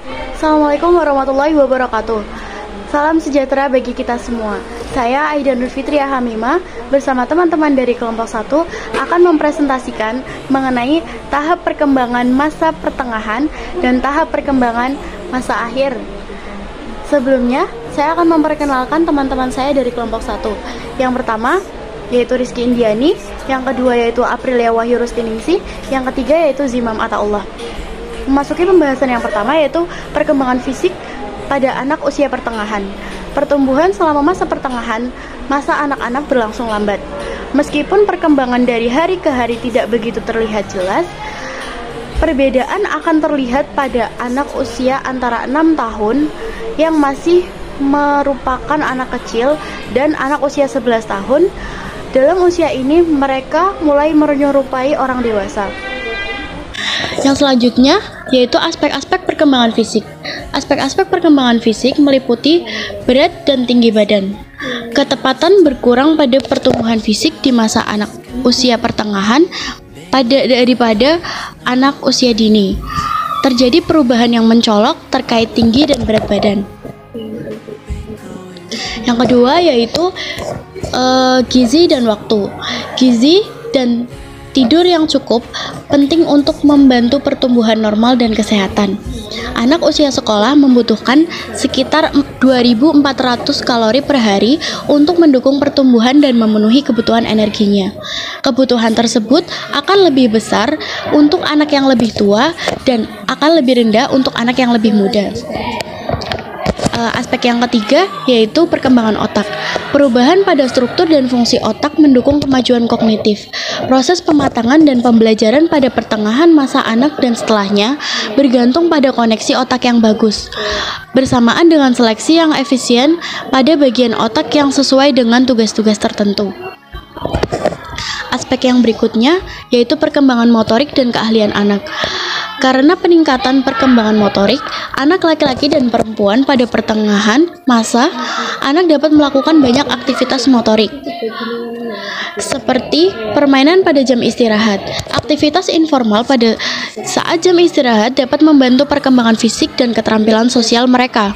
Assalamualaikum warahmatullahi wabarakatuh. Salam sejahtera bagi kita semua. Saya Aida Nur Fitria Hamimah bersama teman-teman dari kelompok 1 akan mempresentasikan mengenai tahap perkembangan masa pertengahan dan tahap perkembangan masa akhir. Sebelumnya, saya akan memperkenalkan teman-teman saya dari kelompok 1. Yang pertama yaitu Rizky Indiani, yang kedua yaitu Aprilia Wahyu Rustiningsih, yang ketiga yaitu Zimam Ataullah. Memasuki pembahasan yang pertama yaitu perkembangan fisik pada anak usia pertengahan. Pertumbuhan selama masa pertengahan, masa anak-anak berlangsung lambat. Meskipun perkembangan dari hari ke hari tidak begitu terlihat jelas, perbedaan akan terlihat pada anak usia antara 6 tahun yang masih merupakan anak kecil dan anak usia 11 tahun. Dalam usia ini mereka mulai menyerupai orang dewasa. Yang selanjutnya yaitu aspek-aspek perkembangan fisik. Aspek-aspek perkembangan fisik meliputi berat dan tinggi badan. Ketepatan berkurang pada pertumbuhan fisik di masa anak usia pertengahan daripada anak usia dini. Terjadi perubahan yang mencolok terkait tinggi dan berat badan. Yang kedua yaitu gizi dan waktu. Gizi dan tidur yang cukup penting untuk membantu pertumbuhan normal dan kesehatan. Anak usia sekolah membutuhkan sekitar 2.400 kalori per hari untuk mendukung pertumbuhan dan memenuhi kebutuhan energinya. Kebutuhan tersebut akan lebih besar untuk anak yang lebih tua dan akan lebih rendah untuk anak yang lebih muda. Aspek yang ketiga yaitu perkembangan otak. Perubahan pada struktur dan fungsi otak mendukung kemajuan kognitif. Proses pematangan dan pembelajaran pada pertengahan masa anak dan setelahnya bergantung pada koneksi otak yang bagus, bersamaan dengan seleksi yang efisien pada bagian otak yang sesuai dengan tugas-tugas tertentu. Aspek yang berikutnya yaitu perkembangan motorik dan keahlian anak. Karena peningkatan perkembangan motorik, anak laki-laki dan perempuan pada pertengahan masa, anak dapat melakukan banyak aktivitas motorik, seperti permainan pada jam istirahat. Aktivitas informal pada saat jam istirahat dapat membantu perkembangan fisik dan keterampilan sosial mereka.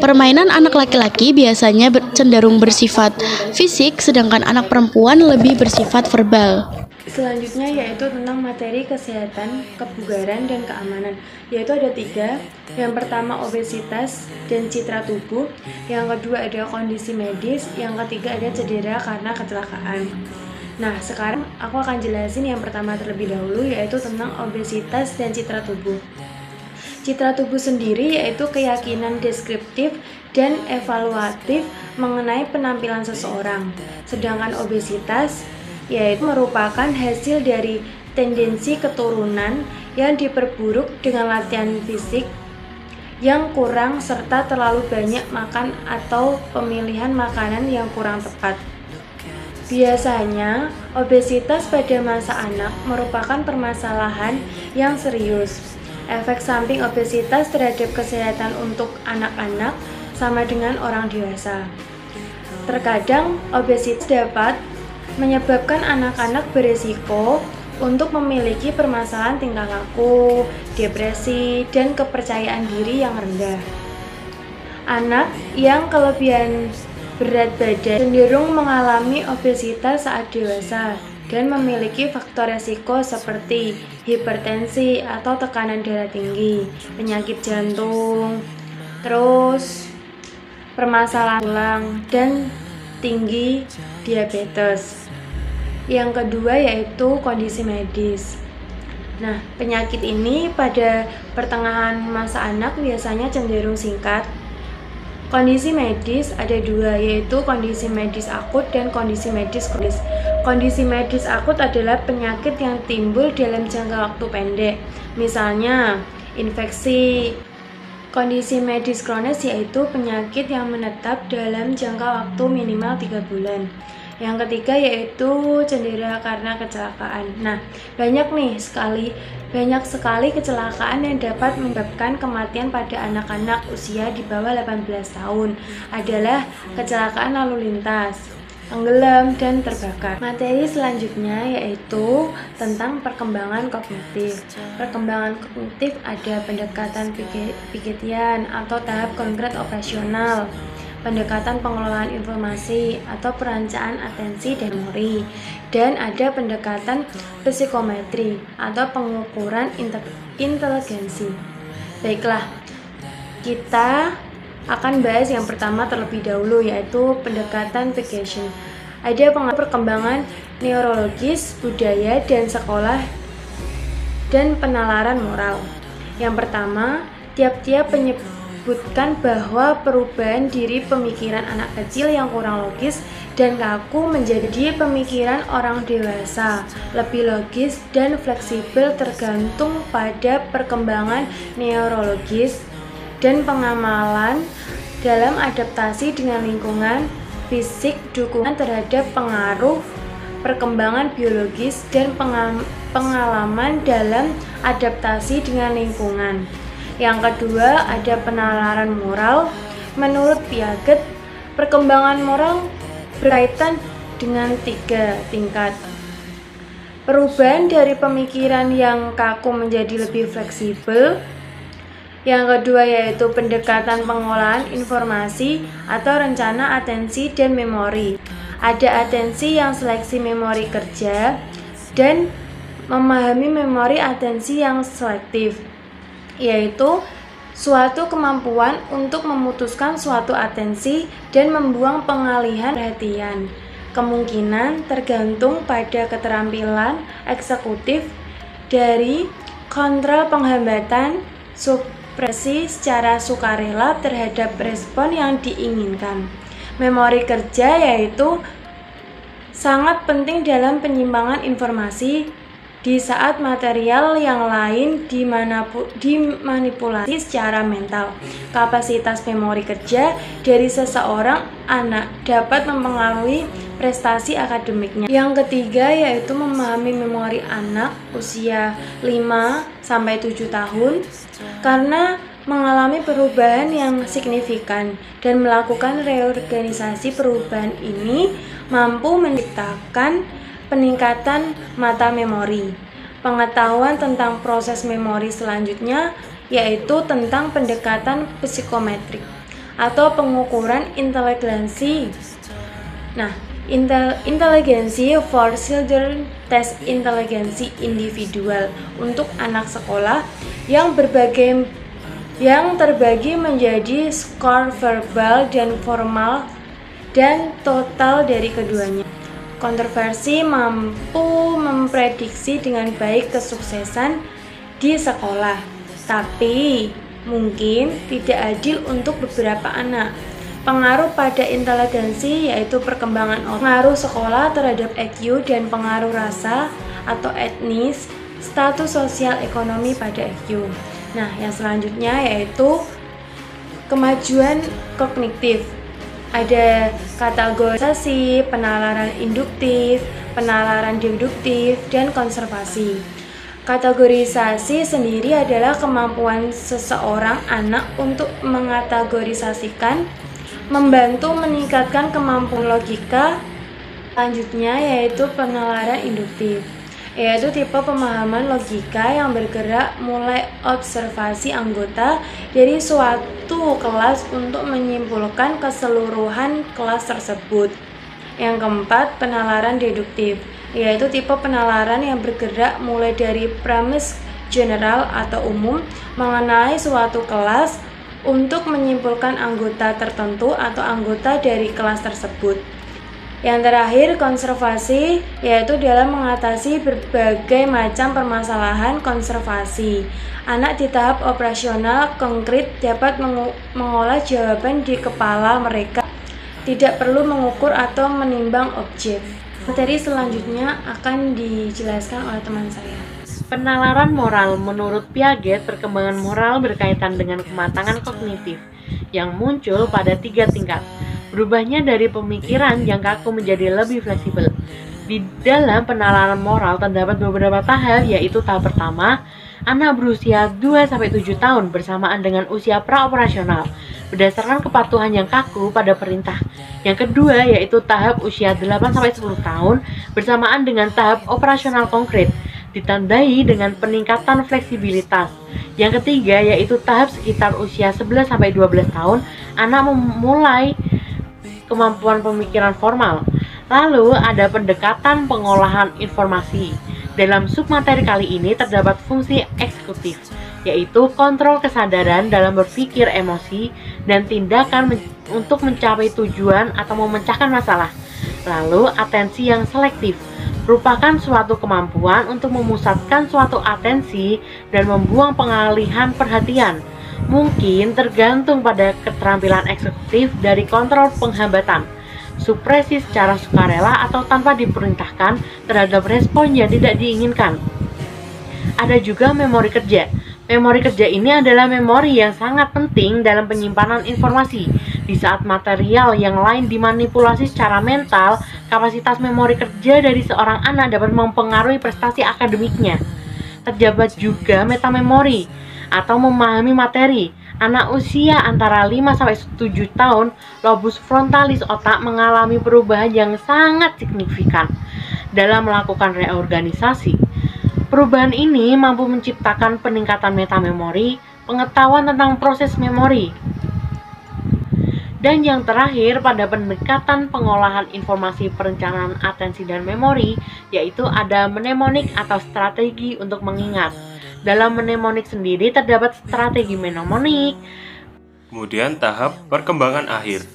Permainan anak laki-laki biasanya cenderung bersifat fisik, sedangkan anak perempuan lebih bersifat verbal. Selanjutnya yaitu tentang materi kesehatan, kebugaran, dan keamanan, yaitu ada 3. Yang pertama obesitas dan citra tubuh, yang kedua ada kondisi medis, yang ketiga ada cedera karena kecelakaan. Nah, sekarang aku akan jelasin yang pertama terlebih dahulu, yaitu tentang obesitas dan citra tubuh. Citra tubuh sendiri yaitu keyakinan deskriptif dan evaluatif mengenai penampilan seseorang, sedangkan obesitas yaitu merupakan hasil dari tendensi keturunan yang diperburuk dengan latihan fisik yang kurang serta terlalu banyak makan atau pemilihan makanan yang kurang tepat. Biasanya, obesitas pada masa anak merupakan permasalahan yang serius. Efek samping obesitas terhadap kesehatan untuk anak-anak sama dengan orang dewasa. Terkadang, obesitas dapat menyebabkan anak-anak beresiko untuk memiliki permasalahan tingkah laku, depresi, dan kepercayaan diri yang rendah. Anak yang kelebihan berat badan cenderung mengalami obesitas saat dewasa dan memiliki faktor resiko seperti hipertensi atau tekanan darah tinggi, penyakit jantung, terus permasalahan tulang, dan tinggi diabetes. Yang kedua yaitu kondisi medis. Nah, penyakit ini pada pertengahan masa anak biasanya cenderung singkat. Kondisi medis ada 2, yaitu kondisi medis akut dan kondisi medis kronis. Kondisi medis akut adalah penyakit yang timbul dalam jangka waktu pendek, misalnya infeksi. Kondisi medis kronis yaitu penyakit yang menetap dalam jangka waktu minimal 3 bulan. Yang ketiga yaitu cedera karena kecelakaan. Nah, banyak sekali kecelakaan yang dapat menyebabkan kematian pada anak-anak usia di bawah 18 tahun adalah kecelakaan lalu lintas. tenggelam, dan terbakar. Materi selanjutnya yaitu tentang perkembangan kognitif. Perkembangan kognitif ada pendekatan Pikettyyan atau tahap konkret operasional, pendekatan pengelolaan informasi atau perencanaan atensi dan memori, dan ada pendekatan psikometri atau pengukuran inteligensi. Baiklah, kita akan bahas yang pertama terlebih dahulu, yaitu pendekatan Pikettyyan. Ada perkembangan neurologis, budaya, dan sekolah, dan penalaran moral. Yang pertama, tiap-tiap menyebutkan bahwa perubahan diri pemikiran anak kecil yang kurang logis dan kaku menjadi pemikiran orang dewasa, lebih logis dan fleksibel tergantung pada perkembangan neurologis dan pengamalan dalam adaptasi dengan lingkungan fisik, dukungan terhadap pengaruh perkembangan biologis, dan pengalaman dalam adaptasi dengan lingkungan. Yang kedua, ada penalaran moral. Menurut Piaget, perkembangan moral berkaitan dengan 3 tingkat. Perubahan dari pemikiran yang kaku menjadi lebih fleksibel. Yang kedua yaitu pendekatan pengolahan informasi atau rencana atensi dan memori. Ada atensi yang seleksi memori kerja dan memahami memori atensi yang selektif, yaitu suatu kemampuan untuk memutuskan suatu atensi dan membuang pengalihan perhatian. Kemungkinan tergantung pada keterampilan eksekutif dari kontrol penghambatan supresi secara sukarela terhadap respon yang diinginkan. Memori kerja yaitu sangat penting dalam penyimpangan informasi di saat material yang lain dimanipulasi secara mental. Kapasitas memori kerja dari seseorang anak dapat mempengaruhi prestasi akademiknya. Yang ketiga yaitu memahami memori anak usia 5-7 tahun karena mengalami perubahan yang signifikan dan melakukan reorganisasi. Perubahan ini mampu menciptakan peningkatan mata memori. Pengetahuan tentang proses memori selanjutnya yaitu tentang pendekatan psikometrik atau pengukuran inteligensi. Nah, inteligensi for children tes inteligensi individual untuk anak sekolah yang terbagi menjadi skor verbal dan formal dan total dari keduanya. Kontroversi mampu memprediksi dengan baik kesuksesan di sekolah, tapi mungkin tidak adil untuk beberapa anak. Pengaruh pada inteligensi yaitu perkembangan pengaruh sekolah terhadap EQ dan pengaruh rasa atau etnis, status sosial ekonomi pada EQ. Nah, yang selanjutnya yaitu kemajuan kognitif. Ada kategorisasi, penalaran induktif, penalaran deduktif, dan konservasi. Kategorisasi sendiri adalah kemampuan seseorang anak untuk mengkategorisasikan, membantu meningkatkan kemampuan logika. Selanjutnya yaitu penalaran induktif, yaitu tipe pemahaman logika yang bergerak mulai observasi anggota dari suatu kelas untuk menyimpulkan keseluruhan kelas tersebut. Yang keempat, penalaran deduktif, yaitu tipe penalaran yang bergerak mulai dari premis general atau umum mengenai suatu kelas untuk menyimpulkan anggota tertentu atau anggota dari kelas tersebut. Yang terakhir, konservasi, yaitu dalam mengatasi berbagai macam permasalahan konservasi. Anak di tahap operasional konkret dapat mengolah jawaban di kepala mereka, tidak perlu mengukur atau menimbang objek. Materi selanjutnya akan dijelaskan oleh teman saya. Penalaran moral. Menurut Piaget, perkembangan moral berkaitan dengan kematangan kognitif yang muncul pada 3 tingkat. Berubahnya dari pemikiran yang kaku menjadi lebih fleksibel. Di dalam penalaran moral terdapat beberapa tahap, yaitu tahap pertama anak berusia 2-7 tahun bersamaan dengan usia praoperasional berdasarkan kepatuhan yang kaku pada perintah. Yang kedua yaitu tahap usia 8-10 tahun bersamaan dengan tahap operasional konkret, ditandai dengan peningkatan fleksibilitas. Yang ketiga yaitu tahap sekitar usia 11-12 tahun, anak memulai kemampuan pemikiran formal. Lalu ada pendekatan pengolahan informasi. Dalam submateri kali ini terdapat fungsi eksekutif, yaitu kontrol kesadaran dalam berpikir emosi dan tindakan untuk mencapai tujuan atau memecahkan masalah. Lalu atensi yang selektif merupakan suatu kemampuan untuk memusatkan suatu atensi dan membuang pengalihan perhatian. Mungkin tergantung pada keterampilan eksekutif dari kontrol penghambatan, supresi secara sukarela atau tanpa diperintahkan terhadap respon yang tidak diinginkan. Ada juga memori kerja. Memori kerja ini adalah memori yang sangat penting dalam penyimpanan informasi. Di saat material yang lain dimanipulasi secara mental, kapasitas memori kerja dari seorang anak dapat mempengaruhi prestasi akademiknya. Terdapat juga metamemori atau memahami materi. Anak usia antara 5-7 tahun, lobus frontalis otak mengalami perubahan yang sangat signifikan dalam melakukan reorganisasi. Perubahan ini mampu menciptakan peningkatan metamemori, pengetahuan tentang proses memori. Dan yang terakhir pada pendekatan pengolahan informasi perencanaan atensi dan memori, yaitu ada mnemonik atau strategi untuk mengingat. Dalam mnemonik sendiri terdapat strategi mnemonik. Kemudian tahap perkembangan akhir.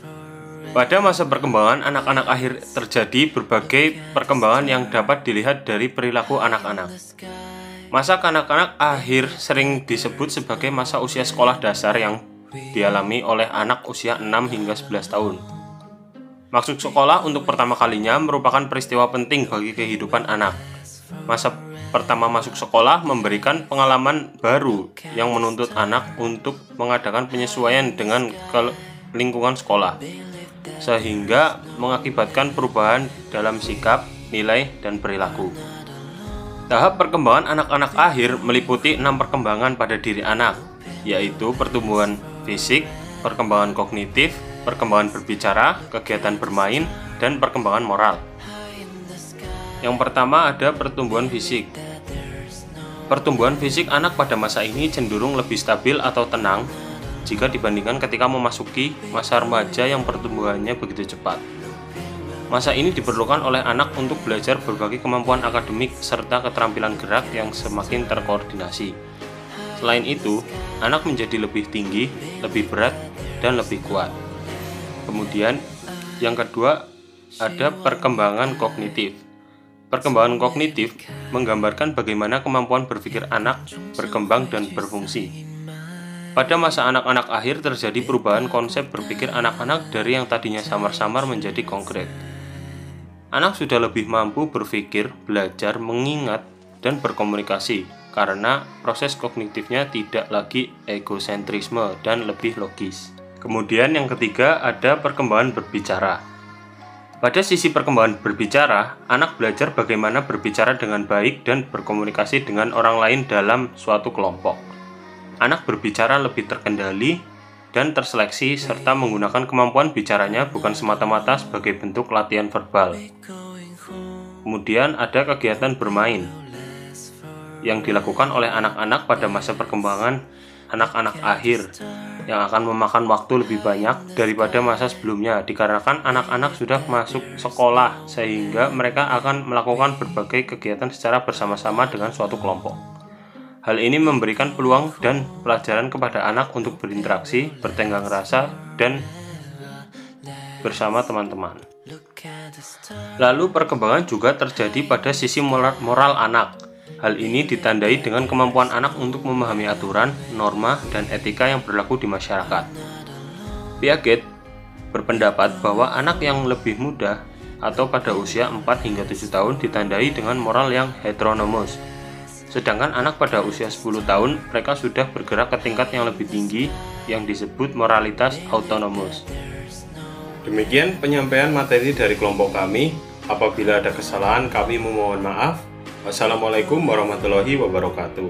Pada masa perkembangan anak-anak akhir terjadi berbagai perkembangan yang dapat dilihat dari perilaku anak-anak. Masa kanak-kanak akhir sering disebut sebagai masa usia sekolah dasar yang dialami oleh anak usia 6 hingga 11 tahun. Masuk sekolah untuk pertama kalinya merupakan peristiwa penting bagi kehidupan anak. Masa pertama masuk sekolah memberikan pengalaman baru yang menuntut anak untuk mengadakan penyesuaian dengan lingkungan sekolah, sehingga mengakibatkan perubahan dalam sikap, nilai, dan perilaku. Tahap perkembangan anak-anak akhir meliputi 6 perkembangan pada diri anak, yaitu pertumbuhan fisik, perkembangan kognitif, perkembangan berbicara, kegiatan bermain, dan perkembangan moral. Yang pertama ada pertumbuhan fisik. Pertumbuhan fisik anak pada masa ini cenderung lebih stabil atau tenang jika dibandingkan ketika memasuki masa remaja yang pertumbuhannya begitu cepat. Masa ini diperlukan oleh anak untuk belajar berbagai kemampuan akademik serta keterampilan gerak yang semakin terkoordinasi. Selain itu, anak menjadi lebih tinggi, lebih berat, dan lebih kuat. Kemudian, yang kedua ada perkembangan kognitif. Perkembangan kognitif menggambarkan bagaimana kemampuan berpikir anak berkembang dan berfungsi. Pada masa anak-anak akhir terjadi perubahan konsep berpikir anak-anak dari yang tadinya samar-samar menjadi konkret. Anak sudah lebih mampu berpikir, belajar, mengingat, dan berkomunikasi karena proses kognitifnya tidak lagi egosentrisme dan lebih logis. Kemudian yang ketiga ada perkembangan berbicara. Pada sisi perkembangan berbicara, anak belajar bagaimana berbicara dengan baik dan berkomunikasi dengan orang lain dalam suatu kelompok. Anak berbicara lebih terkendali dan terseleksi serta menggunakan kemampuan bicaranya bukan semata-mata sebagai bentuk latihan verbal. Kemudian ada kegiatan bermain yang dilakukan oleh anak-anak pada masa perkembangan anak-anak akhir yang akan memakan waktu lebih banyak daripada masa sebelumnya dikarenakan anak-anak sudah masuk sekolah sehingga mereka akan melakukan berbagai kegiatan secara bersama-sama dengan suatu kelompok. Hal ini memberikan peluang dan pelajaran kepada anak untuk berinteraksi, bertenggang rasa, dan bersama teman-teman. Lalu perkembangan juga terjadi pada sisi moral anak. Hal ini ditandai dengan kemampuan anak untuk memahami aturan, norma, dan etika yang berlaku di masyarakat. Piaget berpendapat bahwa anak yang lebih muda atau pada usia 4 hingga 7 tahun ditandai dengan moral yang heteronomos. Sedangkan anak pada usia 10 tahun mereka sudah bergerak ke tingkat yang lebih tinggi yang disebut moralitas autonomos. Demikian penyampaian materi dari kelompok kami. Apabila ada kesalahan kami memohon maaf. Wassalamualaikum warahmatullahi wabarakatuh.